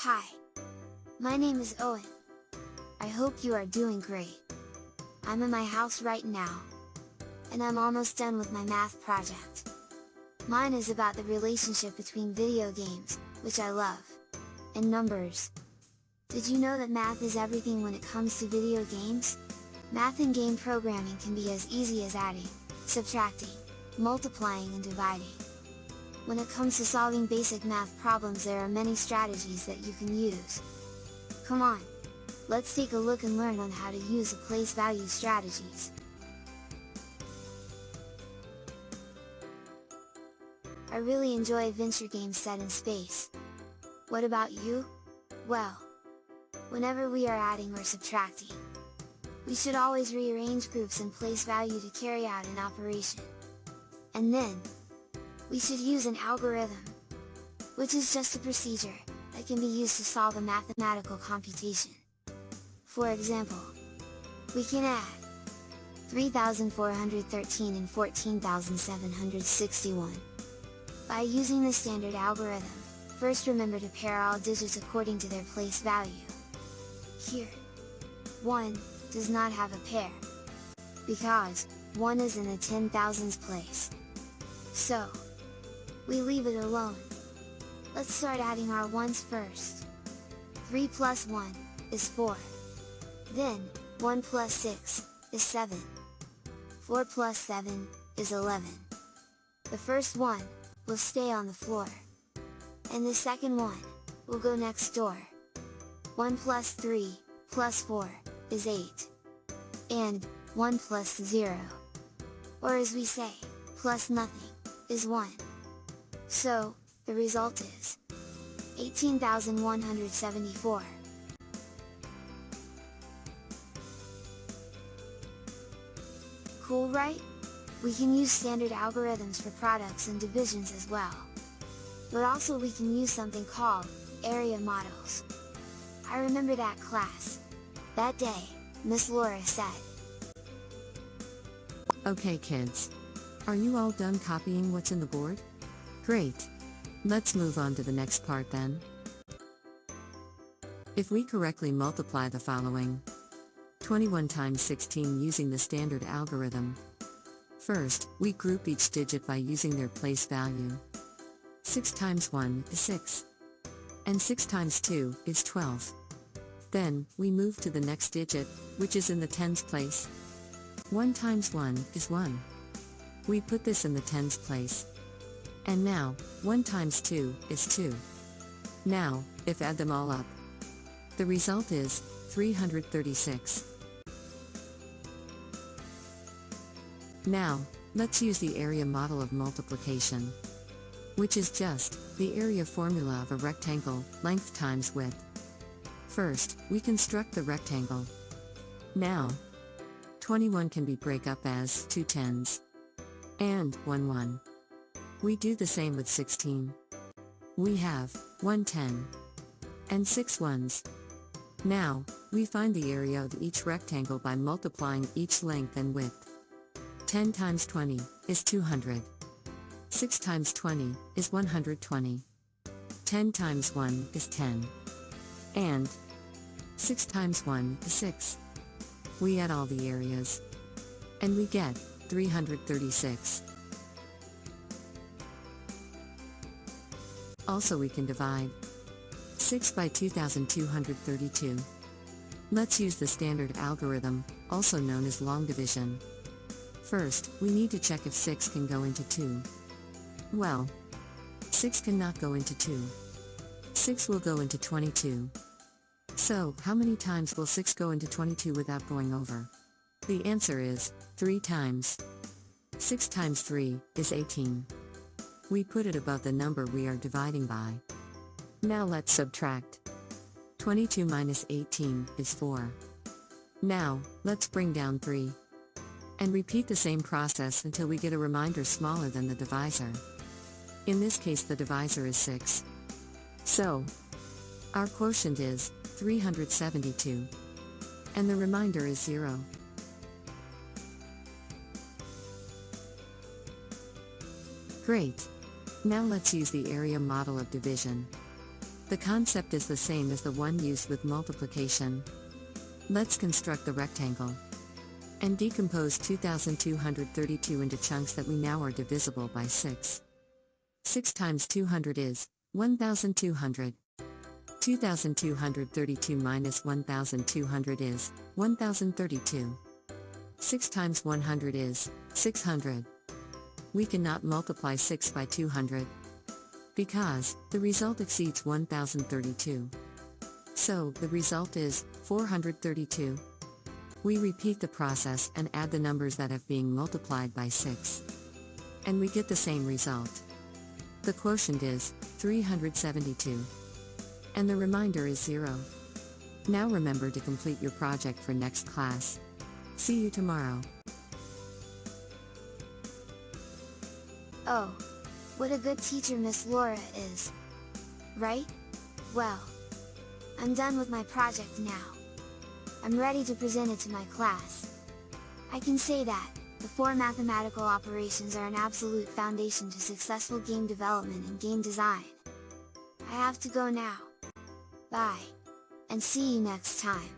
Hi, my name is Owen. I hope you are doing great. I'm in my house right now, and I'm almost done with my math project. Mine is about the relationship between video games, which I love, and numbers. Did you know that math is everything when it comes to video games? Math in game programming can be as easy as adding, subtracting, multiplying and dividing. When it comes to solving basic math problems, there are many strategies that you can use. Come on, let's take a look and learn on how to use the place value strategies. I really enjoy adventure games set in space. What about you? Well, whenever we are adding or subtracting, we should always rearrange groups and place value to carry out an operation. And then, we should use an algorithm, which is just a procedure that can be used to solve a mathematical computation. For example, we can add 3,413 and 14,761. By using the standard algorithm, first remember to pair all digits according to their place value. Here, 1 does not have a pair, because 1 is in the 10,000s place. So, we leave it alone. Let's start adding our ones first. 3 plus 1 is 4. Then, 1 plus 6 is 7. 4 plus 7 is 11. The first one will stay on the floor, and the second one will go next door. 1 plus 3 plus 4 is 8. And 1 plus 0, or as we say, plus nothing, is 1. So, the result is 18,174. Cool, right? We can use standard algorithms for products and divisions as well. But also we can use something called area models. I remember that class. That day, Miss Laura said, Okay kids, are you all done copying what's in the board? Great! Let's move on to the next part then. If we correctly multiply the following 21 times 16 using the standard algorithm. First, we group each digit by using their place value. 6 times 1 is 6. And 6 times 2 is 12. Then, we move to the next digit, which is in the tens place. 1 times 1 is 1. We put this in the tens place. And now, 1 times 2 is 2. Now, if add them all up, the result is 336. Now, let's use the area model of multiplication, which is just the area formula of a rectangle, length times width. First, we construct the rectangle. Now, 21 can be break up as 2 tens and 1 1. We do the same with 16. We have 1 10 and 6 ones. Now, we find the area of each rectangle by multiplying each length and width. 10 times 20 is 200. 6 times 20 is 120. 10 times 1 is 10. And 6 times 1 is 6. We add all the areas, and we get 336. Also we can divide 6 by 2232. Let's use the standard algorithm, also known as long division. First, we need to check if 6 can go into 2. Well, 6 cannot go into 2. 6 will go into 22. So, how many times will 6 go into 22 without going over? The answer is 3 times. 6 times 3 is 18. We put it above the number we are dividing by. Now let's subtract. 22 minus 18 is 4. Now, let's bring down 3. And repeat the same process until we get a remainder smaller than the divisor. In this case the divisor is 6. So, our quotient is 372. And the remainder is 0. Great! Now let's use the area model of division. The concept is the same as the one used with multiplication. Let's construct the rectangle and decompose 2232 into chunks that we know are divisible by 6. 6 times 200 is 1200. 2232 minus 1200 is 1032. 6 times 100 is 600. We cannot multiply 6 by 200 because the result exceeds 1032. So, the result is 432. We repeat the process and add the numbers that have been multiplied by 6. And we get the same result. The quotient is 372. And the remainder is 0. Now remember to complete your project for next class. See you tomorrow. Oh, what a good teacher Miss Laura is. Right? Well, I'm done with my project now. I'm ready to present it to my class. I can say that, the 4 mathematical operations are an absolute foundation to successful game development and game design. I have to go now. Bye. And see you next time.